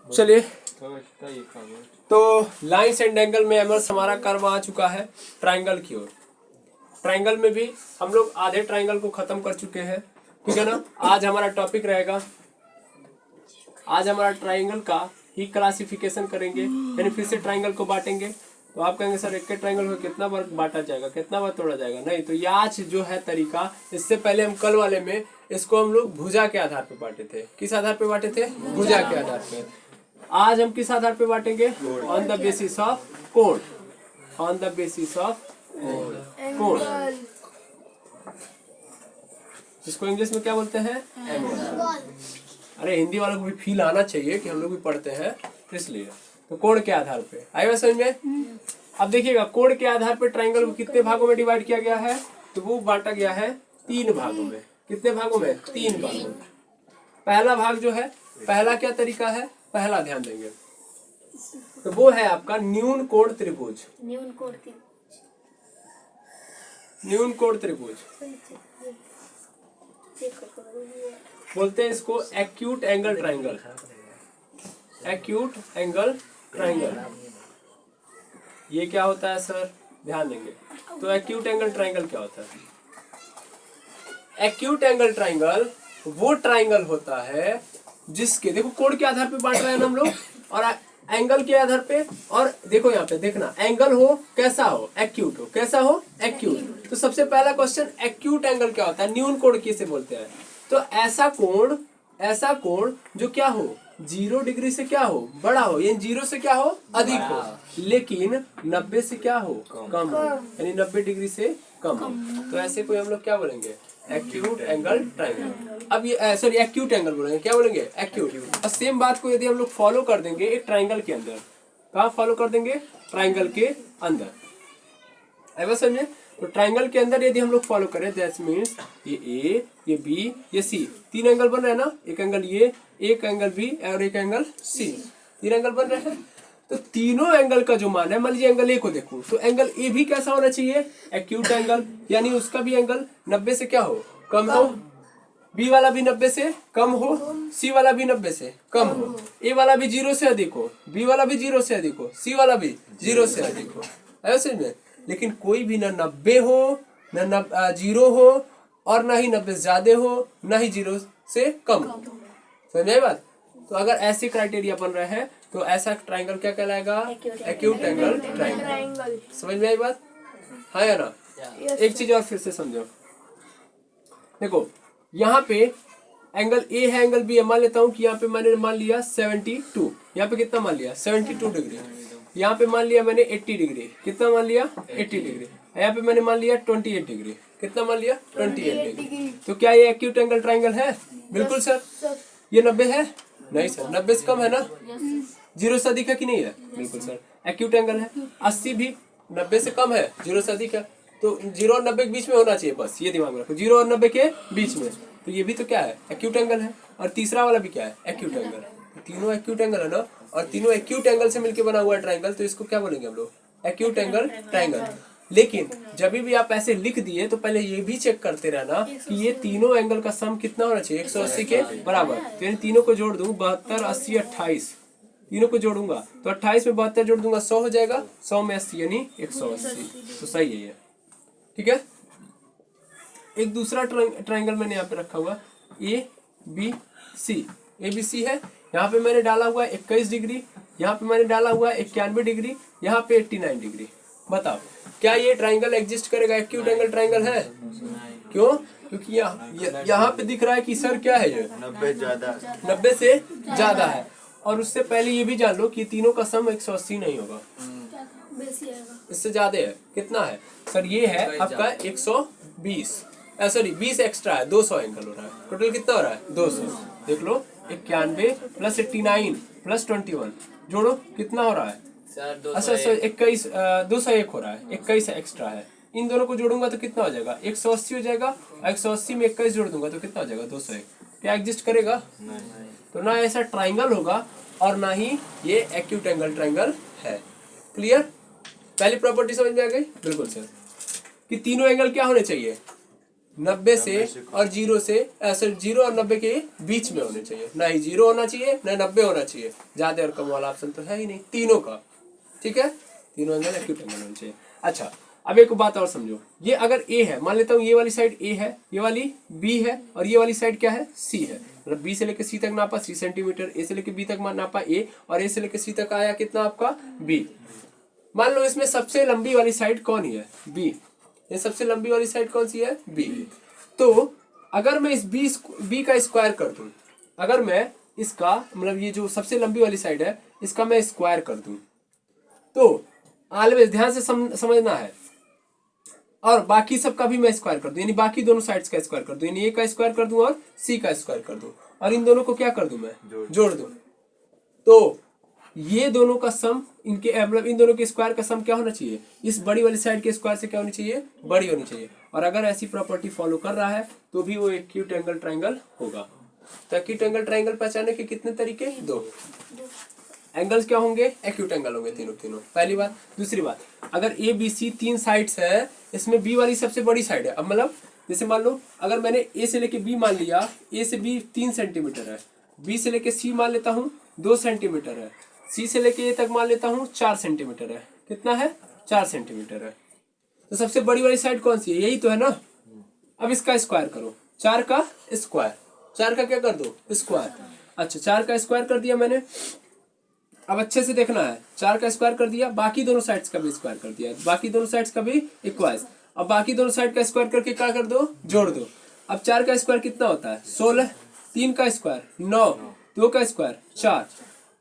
चलिए, तो lines and angle में एमर्स हमारा कर्व आ चुका है ट्राइंगल की ओर। ट्राइंगल में भी हम लोग आधे ट्राइंगल को खत्म कर चुके हैं, ठीक है ना। आज हमारा टॉपिक रहेगा, आज हमारा ट्राइंगल का ही क्लासिफिकेशन करेंगे, यानी फिर से ट्राइंगल को बांटेंगे। तो आप कहेंगे सर एक के ट्राइंगल को कितना बार बांटा जाएगा, कितना बार तोड़ा जाएगा? नहीं, तो ये आज जो है तरीका, इससे पहले हम कल वाले में इसको हम लोग भुजा के आधार पे बांटे थे। किस आधार पे बांटे थे? भुजा के आधार पे। आज हम किस आधार पे बांटेंगे? ऑन द बेसिस ऑफ कोण। ऑन द बेसिस ऑफ कोण, इसको इंग्लिश में क्या बोलते हैं? एंगल। अरे हिंदी वालों को भी फील आना चाहिए कि हम लोग भी पढ़ते हैं, इसलिए। तो कोण के आधार पे आएगा समझ में। अब देखिएगा, कोण के आधार पे ट्राइंगल को कितने भागों में डिवाइड किया गया है? तो वो बांटा गया है 3 भागों में। कितने भागों में? 3 भागों में। पहला भाग जो है, पहला क्या तरीका है? पहला ध्यान देंगे तो वो है आपका न्यून कोण त्रिभुज। न्यून कोण त्रिभुज बोलते हैं इसको acute angle triangle. Acute angle triangle ये क्या होता है सर? ध्यान देंगे तो एक्यूट एंगल ट्राइंगल क्या होता है? एक्यूट एंगल ट्राइंगल वो ट्राइंगल होता है जिसके, देखो कोण के आधार पे बांट रहे हैं हम लोग और एंगल के आधार पे, और देखो यहाँ पे देखना, एंगल हो कैसा हो? एक्यूट हो। कैसा हो? एक्यूट। तो सबसे पहला क्वेश्चन, एक्यूट एंगल क्या होता है? न्यून कोण किसे बोलते हैं? तो ऐसा कोण जो क्या हो? 0 डिग्री से क्या हो? बड़ा हो, यानी 0 से क्या हो? अधिक हो, लेकिन 90 से क्या हो? कम हो, यानी 90 डिग्री से कम हो। तो ऐसे कोई हम लोग क्या बोलेंगे? Acute angle triangle. अब ये सॉरी एक्यूट एंगल बोलेंगे, क्या बोलेंगे? एक्यूट। और सेम बात को यदि हम लोग फॉलो कर देंगे एक ट्राइंगल के अंदर, कहाँ फॉलो कर देंगे? ट्राइंगल के अंदर। है बस समझे। तो ट्राइंगल के अंदर यदि हम लोग फॉलो करें, दैट मीन्स ये ए, ये बी, ये सी, 3 एंगल बन रहे हैं ना। एक एंगल ये, एक एंगल बी और एक एंगल सी, 3 एंगल बन रहे हैं। तो तीनों एंगल का जो मान है, मान लीजिए एंगल ए को देखूं तो एंगल ए भी कैसा होना चाहिए? एक्यूट एंगल, यानी उसका भी एंगल 90 से क्या हो? कम हो। बी वाला भी 90 से कम हो, सी वाला भी 90 से कम हो, ए वाला भी 0 से अधिक हो, बी वाला भी 0 से अधिक हो, सी वाला भी 0 से अधिक हो। ऐसे में लेकिन कोई भी ना 90 हो, ना 0 हो, और ना ही 90 से ज्यादा हो, ना ही 0 से कम हो। समझ में बात? तो अगर ऐसे क्राइटेरिया बन रहे हैं तो ऐसा ट्राइंगल क्या कहलाएगा? Acute angle triangle. समझ में आई बात? हाँ या ना? एक चीज और फिर से समझो, देखो यहाँ पे एंगल ए है, एंगल बी है। मान लेता हूँ कि यहाँ पे मैंने मान लिया 72, यहाँ पे कितना मान लिया? 72 डिग्री। यहाँ पे मान लिया मैंने 80 डिग्री। कितना मान लिया? 80 डिग्री। यहाँ पे मैंने मान लिया 28 डिग्री। कितना मान लिया? 28 डिग्री। तो क्या ये एक्यूट एंगल ट्राइंगल है? बिल्कुल सर। ये 90 है? नहीं सर, 90 से कम है ना? 0 से अधिक है कि नहीं है? बिल्कुल सर, एक्यूट एंगल है। 80 भी 90 से कम है, 0 से अधिक है। तो 0 और 90 के बीच में होना चाहिए, बस ये दिमाग में रखो, 0 और 90 के बीच में। तो ये भी तो क्या है? एक्यूट एंगल है। और तीसरा वाला भी क्या है? Acute angle. तो तीनों एक्यूट एंगल है ना, और तीनों एक्यूट एंगल से मिलकर बना हुआ है ट्राइंगल, तो इसको क्या बोलेंगे हम लोग? Acute angle triangle. लेकिन जब भी आप ऐसे लिख दिए तो पहले ये भी चेक करते रहना कि ये तीनों एंगल का सम कितना होना चाहिए? 180 के बराबर। तो इन तीनों को जोड़ दूं, 72, 80, 28, तीनों को जोड़ूंगा तो 28 में 72 जोड़ दूंगा, 100 हो जाएगा। 100 में 80 यानी 180। तो सही है ये, ठीक है। एक दूसरा ट्राइंगल मैंने यहाँ पे रखा हुआ A B C. A B C है, यहाँ पे मैंने डाला हुआ 21 डिग्री, यहाँ पे मैंने डाला हुआ 91 डिग्री, यहाँ पे 89 डिग्री। बताओ क्या ये ट्राइंगल एग्जिस्ट करेगा? एक्यूट एंगल ट्राइंगल है? क्यों? क्योंकि यहाँ पे दिख रहा है कि सर क्या है ये? 90 से ज्यादा है। और उससे पहले ये भी जान लो कि तीनों का सम 180 नहीं होगा, इससे ज्यादा है। कितना है सर? ये है आपका 120, सॉरी 20 एक्स्ट्रा है, 200 एंगल हो रहा है। टोटल कितना हो रहा है? 200। देख लो, 91 प्लस 89 प्लस 21 जोड़ो, कितना हो रहा है? अच्छा 21, 201 हो रहा है, 21 एक्स्ट्रा है। इन दोनों को जोड़ूंगा तो कितना हो जाएगा? 180 हो जाएगा। 180 में 21 जोड़ दूंगा तो कितना हो जाएगा? 201। क्या एग्जिस्ट करेगा? तो ना ऐसा ट्राइंगल होगा और ना ही ये एक्यूट एंगल ट्राइंगल है। क्लियर? पहली प्रॉपर्टी समझ में आ गई? बिल्कुल सर। कि तीनों एंगल क्या होने चाहिए? 90 से और 0 से, सर 0 और 90 के बीच में होने चाहिए, ना ही 0 होना चाहिए ना 90 होना चाहिए, ज्यादा और कम वाला ऑप्शन तो है ही नहीं, तीनों का। ठीक है, तीनों एंगल एक्यूट एंगल होने चाहिए। अच्छा, अब एक बात और समझो, ये अगर ए है, मान लेता हूँ ये वाली साइड ए है, ये वाली बी है, और ये वाली साइड क्या है, सी है। मतलब बी से लेकर सी तक नापा 3 सेंटीमीटर, ए से लेकर बी तक नापा ए, और ए से लेकर सी तक आया कितना आपका बी। मान लो इसमें सबसे लंबी वाली साइड कौन ही है, बी। ये सबसे लंबी वाली साइड कौन सी है, बी। तो अगर मैं इस बी का स्क्वायर कर दूं, अगर मैं इसका मतलब ये जो सबसे लंबी वाली साइड है इसका मैं स्क्वायर कर दूं, तो ऑलवेज ध्यान से समझना है, और बाकी सब का भी मैं स्क्वायर कर दूं, यानी बाकी दोनों साइड्स का स्क्वायर कर दूं, यानी ए का स्क्वायर कर दूं और सी का स्क्वायर कर दूं, और इन दोनों को क्या कर दूं मैं, जोड़ दूं। तो ये दोनों का सम, इनके मतलब इन दोनों के स्क्वायर का सम क्या होना चाहिए, इस बड़ी वाली साइड के स्क्वायर से क्या होनी चाहिए, बड़ी होनी चाहिए। और अगर ऐसी प्रॉपर्टी फॉलो कर रहा है तो भी वो एक्यूट एंगल ट्रायंगल होगा। तो एक्यूट एंगल ट्रायंगल पहचानने के कितने तरीके, 2 एंगल्स क्या होंगे, एक्यूट एंगल होंगे तीनों। पहली बात। दूसरी बात, अगर ए बी सी 3 साइड्स है, इसमें बी वाली सबसे बड़ी साइड है। अब मतलब जैसे मान लो अगर मैंने ए से लेके बी मान लिया, ए से बी 3 सेंटीमीटर है, बी से लेके सी मान लेता हूँ 2 सेंटीमीटर है, सी से लेके ए तक मान लेता हूँ 4 सेंटीमीटर है। कितना है, 4 सेंटीमीटर है। तो सबसे बड़ी वाली साइड कौन सी है, यही तो है ना। अब इसका स्क्वायर करो, 4 का स्क्वायर, 4 का क्या कर दो, स्क्वायर। अच्छा, 4 का स्क्वायर कर दिया मैंने। अब अच्छे से देखना है, 4 का स्क्वायर कर दिया, बाकी दोनों साइड्स का भी स्क्वायर कर दिया, बाकी दोनों साइड्स का भी इक्वाइज। अब बाकी दोनों साइड का स्क्वायर करके क्या कर दो, जोड़ दो। अब 4 का स्क्वायर कितना होता है, 16, 3 का स्क्वायर 9, 2 का स्क्वायर 4,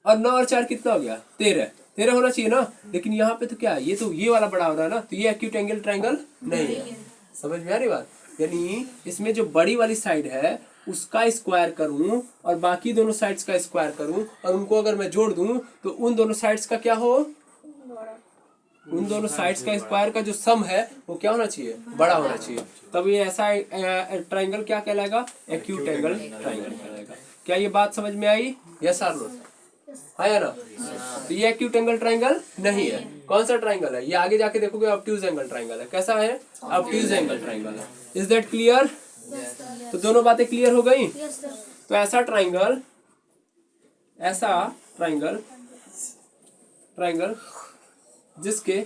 और 9 और 4 कितना हो गया, 13 होना चाहिए ना। लेकिन यहाँ पे तो क्या है, ये तो ये वाला बड़ा हो रहा है ना, तो ये एक्यूट एंगल ट्रायंगल नहीं है। समझ में आ रही बात, यानी इसमें जो बड़ी वाली साइड है उसका स्क्वायर करूं और बाकी दोनों साइड्स का स्क्वायर करूं, और उनको अगर मैं जोड़ दूं तो उन दोनों साइड्स का क्या हो, उन दोनों साइड्स का स्क्वायर का जो सम है वो क्या होना चाहिए, बड़ा होना चाहिए। तब ये ऐसा ट्रायंगल क्या कहलाएगा, एक्यूट एंगल ट्रायंगल कहलाएगा। क्या ये बात समझ में आई, यस और नो, है या ना। तो ये एक्यूट एंगल ट्रायंगल नहीं है। कौन सा ट्रायंगल है, ये आगे जाके देखोगे ऑब्ट्यूज एंगल ट्रायंगल है। कैसा है, ऑब्ट्यूज एंगल ट्रायंगल है। Is that clear. तो दोनों बातें क्लियर हो गई। तो ऐसा ट्रायंगल जिसके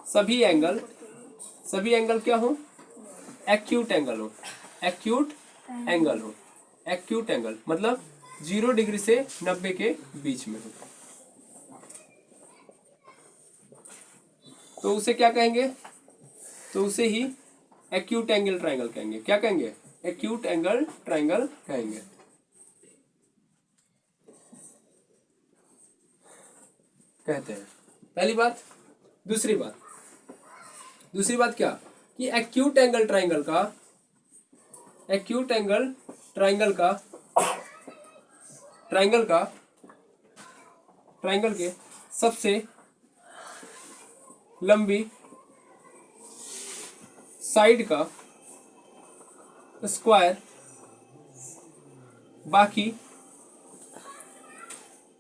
सभी एंगल क्या हो, एक्यूट एंगल हो। एक्यूट एंगल मतलब 0 डिग्री से 90 के बीच में हो, तो उसे क्या कहेंगे, तो उसे ही एक्यूट एंगल ट्रायंगल कहेंगे। क्या कहेंगे, एक्यूट एंगल ट्रायंगल कहेंगे। कहते हैं, पहली बात। दूसरी बात क्या, कि एक्यूट एंगल ट्रायंगल के सबसे लंबी साइड का स्क्वायर बाकी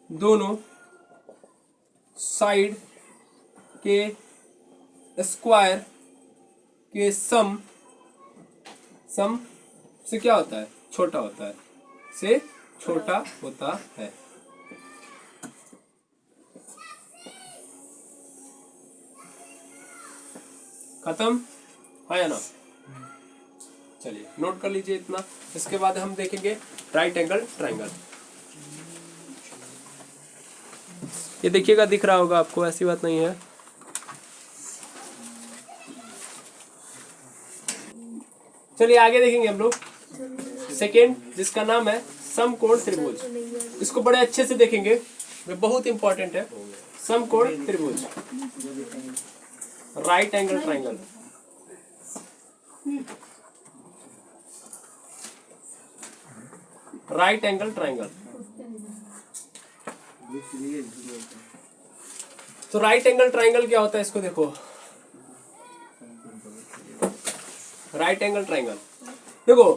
दोनों साइड के स्क्वायर के सम से क्या होता है, छोटा होता है, से छोटा होता है। खत्म है ना। चलिए नोट कर लीजिए इतना। इसके बाद हम देखेंगे राइट एंगल ट्रायंगल। ये देखिएगा, दिख रहा होगा आपको, ऐसी बात नहीं है। चलिए आगे देखेंगे हम लोग सेकेंड, जिसका नाम है समकोण त्रिभुज। इसको बड़े अच्छे से देखेंगे, ये बहुत इंपॉर्टेंट है। समकोण त्रिभुज, right angle triangle. Right angle triangle. तो राइट एंगल ट्रायंगल क्या होता है, इसको देखो। राइट एंगल ट्रायंगल देखो,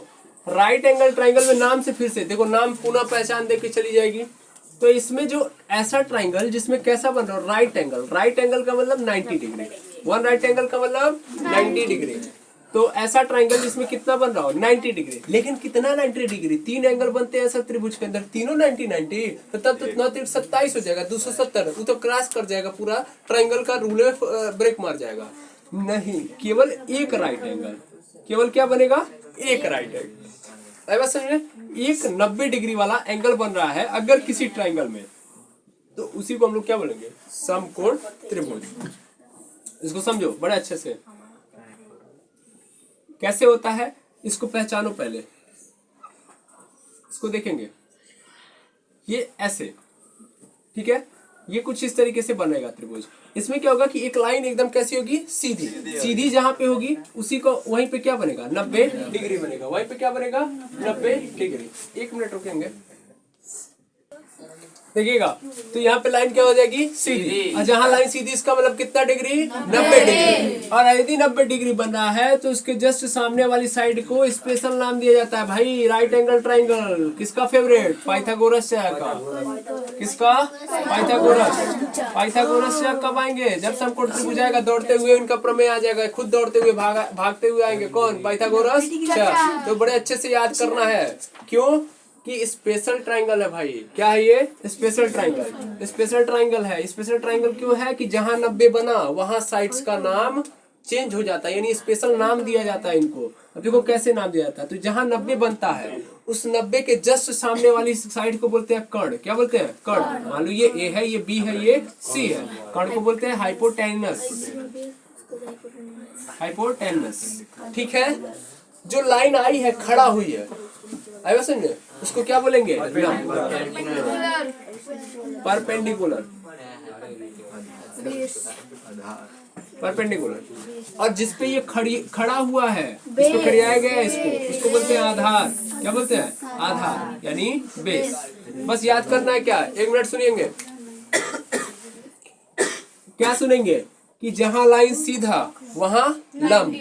राइट एंगल ट्रायंगल में नाम से फिर से देखो, नाम पुनः पहचान दे के चली जाएगी। तो इसमें जो ऐसा ट्रायंगल जिसमें कैसा बन रहा है, राइट एंगल का मतलब 90 डिग्री। वन राइट एंगल का मतलब 90 डिग्री। तो ऐसा ट्राइंगल जिसमें कितना बन रहा हो 90 डिग्री, लेकिन कितना 90 डिग्री, 3 एंगल बनते हैं ऐसा त्रिभुज के अंदर, तीनों 90 90, तो तब तो 9 3 27 हो जाएगा, 270, वो तो क्रॉस कर जाएगा, पूरा ट्राइंगल का रूल ब्रेक मार जाएगा। नहीं, केवल एक राइट एंगल, केवल क्या बनेगा, एक राइट एंगल। बस समझ में, एक 90 डिग्री वाला एंगल बन रहा है अगर किसी ट्राइंगल में, तो उसी को हम लोग क्या बोलेंगे, समकोण त्रिभुज। इसको समझो बड़े अच्छे से, कैसे होता है इसको पहचानो। पहले इसको देखेंगे, ये ऐसे, ठीक है, ये कुछ इस तरीके से बनेगा त्रिभुज। इसमें क्या होगा कि एक लाइन एकदम कैसी होगी, सीधी सीधी, जहां पे होगी उसी को वहीं पे क्या बनेगा, 90 डिग्री बनेगा, वहीं पे क्या बनेगा, 90 डिग्री। 1 मिनट रुकेंगे, देखिएगा, तो यहाँ पे लाइन क्या हो जाएगी, सीधी, और जहाँ लाइन सीधी इसका मतलब कितना डिग्री, 90 डिग्री। और यदि 90 डिग्री बन रहा है तो उसके जस्ट सामने वाली साइड को स्पेशल नाम दिया जाता है भाई, राइट एंगल ट्राइंगल। किसका फेवरेट, पाइथागोरस का। किसका, पाइथागोरस। पाइथागोरस से कब आएंगे, जब समकोण त्रिभुज आएगा, दौड़ते हुए उनका प्रमेय आ जाएगा, खुद दौड़ते हुए भागते हुए आएंगे, कौन, पाइथागोरस। तो बड़े अच्छे से याद करना है, क्यों कि स्पेशल ट्राइंगल है भाई। क्या है ये, स्पेशल ट्राइंगल। स्पेशल ट्राइंगल है, स्पेशल ट्राइंगल क्यों है कि जहां 90 बना वहां साइड्स का नाम चेंज हो जाता है, यानी स्पेशल नाम दिया जाता है इनको। अब देखो कैसे नाम दिया जाता है, तो जहां 90 बनता है उस 90 के जस्ट सामने वाली साइड को बोलते हैं कर्ण। क्या बोलते हैं, कर्ण। मान लो ये ए है, ये बी है, ये सी है, कर्ण को बोलते हैं हाइपोटेनस। हाइपोटेनस, ठीक है। जो लाइन आई है, खड़ा हुई है, आया समझ, उसको क्या बोलेंगे, परपेंडिकुलर। परपेंडिकुलर। और जिसपे ये खड़ा हुआ है, इसको खड़ियाया गया है, इसको बोलते हैं आधार। क्या बोलते हैं, आधार, यानी बेस। बस याद करना है क्या, 1 मिनट सुनिएंगे, क्या सुनेंगे कि जहां लाइन सीधा वहां लंब,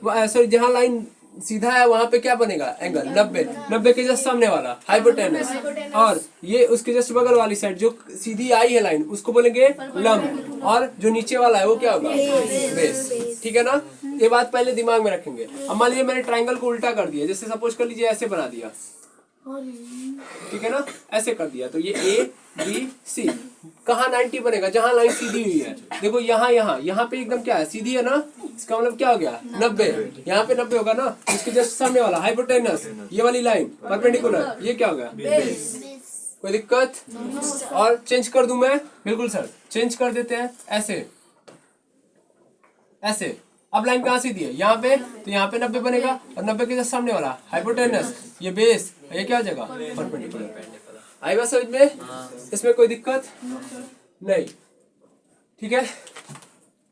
सॉरी जहां लाइन सीधा है वहां पे क्या बनेगा, एंगल 90। 90 के जस्ट सामने वाला हाइपोटेनस, और ये उसके जस्ट बगल वाली साइड जो सीधी आई है लाइन उसको बोलेंगे लंब, और जो नीचे वाला है वो क्या होगा, बेस। ठीक है ना, ये बात पहले दिमाग में रखेंगे। अब मान लीजिए मैंने ट्राइंगल को उल्टा कर दिया, जैसे सपोज कर लीजिए ऐसे बना दिया, ठीक है ना, ऐसे कर दिया, तो ये ए बी सी, कहाँ 90 बनेगा, जहां लाइन सीधी हुई है। देखो यहाँ पे एकदम क्या है, सीधी है ना, इसका मतलब क्या हो गया, 90। यहाँ पे 90 होगा ना, इसके जस्ट सामने वाला हाइपोटेनस, ये वाली लाइन परपेंडिकुलर, ये क्या होगा, बेस। कोई दिक्कत, और चेंज कर दूं मैं, बिल्कुल सर, चेंज कर देते हैं, ऐसे ऐसे। अब लाइन कहाँ सीधी है, यहाँ पे, तो यहाँ पे 90 बनेगा, और 90 के जस्ट सामने वाला हाइपोटेनस, ये बेस, ये क्या हो जाएगा, परपेंडिकुलर। आई बात समझ में, इसमें कोई दिक्कत नहीं, ठीक है।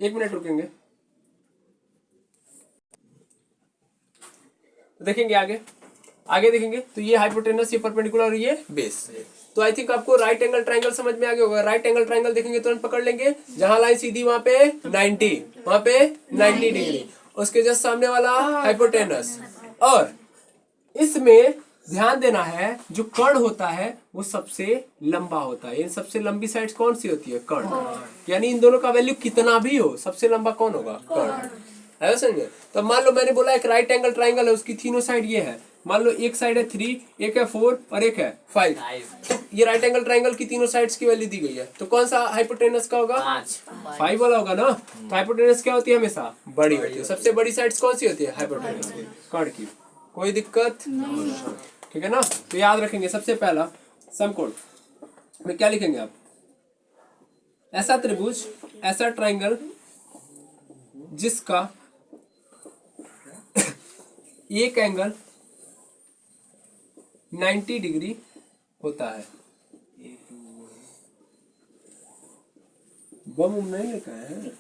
1 मिनट रुकेंगे, तो देखेंगे आगे देखेंगे, तो ये हाइपोटेनस, ये परपेंडिकुलर, और ये बेस। तो आई थिंक आपको राइट एंगल ट्राइंगल समझ में आ गया होगा। राइट एंगल ट्राइंगल देखेंगे तुरंत पकड़ लेंगे, जहां लाइन सीधी वहां पे 90, वहां पे 90 डिग्री, उसके जस्ट सामने वाला हाइपोटेनस। और इसमें ध्यान देना है, जो कर्ण होता है वो सबसे लंबा होता है, यानी सबसे लंबी साइड कौन सी होती है, कर्ण। यानी इन दोनों का वैल्यू कितना भी हो, सबसे लंबा कौन होगा, कर्ण। है समझे। तो मान लो मैंने बोला एक राइट एंगल ट्राइंगल है, उसकी तीनों साइड ये है, मान लो एक साइड है 3, एक है 4 और एक है 5। ये राइट एंगल ट्राइंगल की तीनों साइड्स की वैल्यू दी गई है, तो कौन सा हाइपोटेनस का होगा, 5 वाला होगा ना। तो हाइपोटेनस क्या होती है, हमेशा बड़ी होती है। सबसे बड़ी साइड्स कौन सी होती है, हाइपोटेनस की, कर्ण की। कोई दिक्कत, ठीक है ना। तो याद रखेंगे, सबसे पहला समकोण में क्या लिखेंगे आप, ऐसा त्रिभुज, ऐसा ट्राइंगल जिसका एक एंगल 90 डिग्री होता है। बम नहीं लिखा है,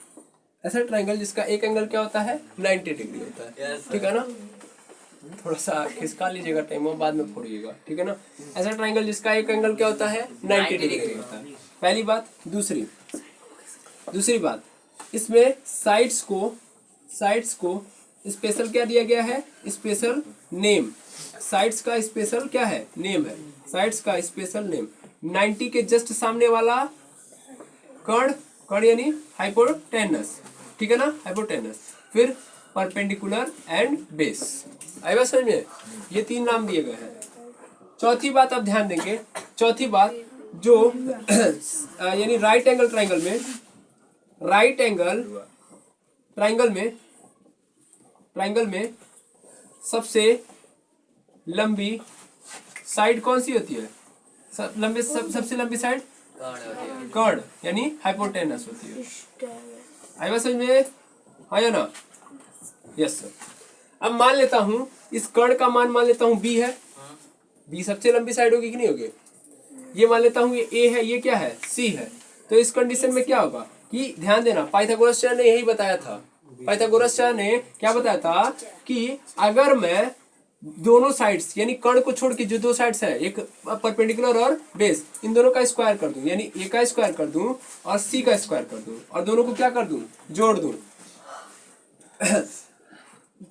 ऐसा ट्राइंगल जिसका एक एंगल क्या होता है, 90 डिग्री होता है। ठीक है ना, थोड़ा सा खिसका लीजिएगा, टाइम बाद में फोड़िएगा, ठीक है ना। ऐसा ट्राइंगल जिसका एक एंगल क्या होता है, 90 डिग्री होता है। पहली बात। दूसरी बात, इसमें साइड्स को स्पेशल क्या दिया गया है, स्पेशल नेम। साइड्स का स्पेशल क्या है, नेम है। साइड्स का स्पेशल नेम। 90 के जस्ट सामने वाला कर्ण यानी हाइपोटेनस, ठीक है ना, हाइपोटेनस। फिर परपेंडिकुलर एंड बेस। आई बात समझ में? ये 3 नाम दिए गए हैं। चौथी बात आप ध्यान देंगे, चौथी बात जो यानी राइट एंगल ट्राइंगल में, राइट एंगल ट्राइंगल में सबसे लंबी साइड कौन सी होती है? सबसे लंबी साइड कर्ण यानी हाइपोटेनस होती है। आई बात समझ में? हाँ या ना? Yes sir. अब मान लेता हूं इस कर्ण का मान मान लेता हूं बी है, बी सबसे लंबी साइड होगी कि नहीं होगी? ये मान लेता हूं ये ए है, ये क्या है? सी है। तो इस कंडीशन में क्या होगा कि ध्यान देना, पाइथागोरस ने यही बताया था। पाइथागोरस ने क्या बताया था कि अगर मैं दोनों साइड्स यानी कर्ण को छोड़ के जो 2 साइड्स है, एक परपेंडिकुलर और बेस, इन दोनों का स्क्वायर कर दूं, यानी ए का स्क्वायर कर दूं और सी का स्क्वायर कर दूं और दोनों को क्या कर दूं? जोड़ दूं।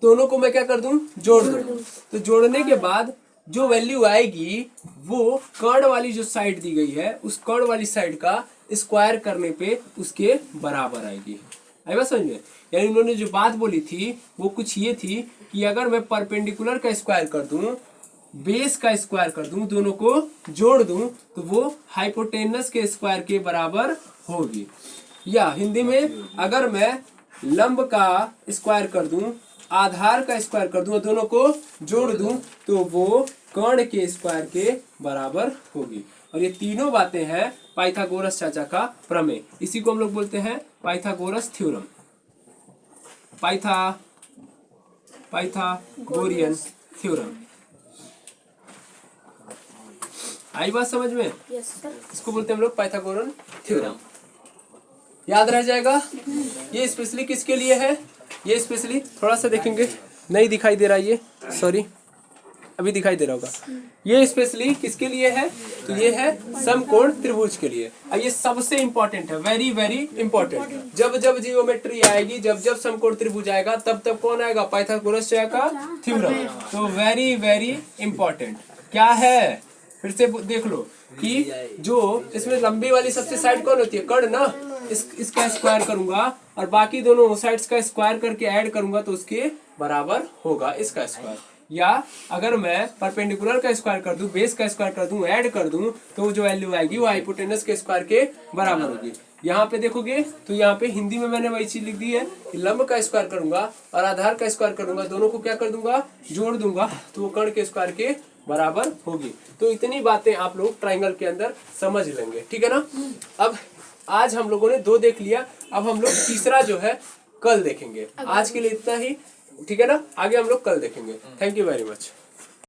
दोनों को मैं क्या कर दूं? जोड़ दूं। तो जोड़ने के बाद जो वैल्यू आएगी वो कर्ण वाली जो साइड दी गई है उस कर्ण वाली साइड का स्क्वायर करने पे उसके बराबर आएगी। आई बात समझ में? यानी उन्होंने जो बात बोली थी वो कुछ ये थी कि अगर मैं परपेंडिकुलर का स्क्वायर कर दूं, बेस का स्क्वायर कर दूं, दोनों को जोड़ दूं तो वो हाइपोटेनस के स्क्वायर के बराबर होगी। या हिंदी में अगर मैं लंब का स्क्वायर कर दूं, आधार का स्क्वायर कर दूं और दोनों को जोड़ दूं तो वो कर्ण के स्क्वायर के बराबर होगी। और ये तीनों बातें हैं पाइथागोरस चाचा का प्रमेय। इसी को हम लोग बोलते हैं पाइथागोरस थ्योरम, पाइथागोरियन थ्योरम। आई बात समझ में? इसको बोलते हैं हम लोग पाइथागोरन थ्योरम। याद रह जाएगा। ये स्पेशली किसके लिए है? ये स्पेशली थोड़ा सा देखेंगे, नहीं दिखाई दे रहा ये, सॉरी, अभी दिखाई दे रहा होगा। ये स्पेशली किसके लिए है? तो ये है समकोण त्रिभुज के लिए। और ये सबसे इंपॉर्टेंट है, वेरी वेरी इंपॉर्टेंट। जब जब जियोमेट्री आएगी, जब जब समकोण त्रिभुज आएगा, तब तब कौन आएगा? पाइथागोरस का थ्योरम। तो वेरी वेरी इंपॉर्टेंट। क्या है? फिर से देख लो कि जो इसमें लंबी वाली सबसे साइड कौन होती है? कर्ण ना। इसका स्क्वायर करूंगा और बाकी दोनों साइड्स का स्क्वायर करके ऐड करूंगा तो उसके बराबर होगा इसका स्क्वायर। या अगर मैं परपेंडिकुलर का स्क्वायर कर दूं, बेस का स्क्वायर कर दूं, ऐड कर दूं तो जो वैल्यू आएगी वो हाइपोटेनस के स्क्वायर के बराबर होगी। यहाँ पे देखोगे तो यहाँ पे हिंदी में मैंने वही चीज लिख दी है कि लंब का स्क्वायर करूंगा और आधार का स्क्वायर करूंगा, दोनों को क्या कर दूंगा? जोड़ दूंगा तो वो कर्ण के स्क्वायर के बराबर होगी। तो इतनी बातें आप लोग ट्राइंगल के अंदर समझ लेंगे, ठीक है ना? अब आज हम लोगों ने 2 देख लिया, अब हम लोग तीसरा जो है कल देखेंगे। आज के लिए इतना ही, ठीक है ना? आगे हम लोग कल देखेंगे। Thank you very much.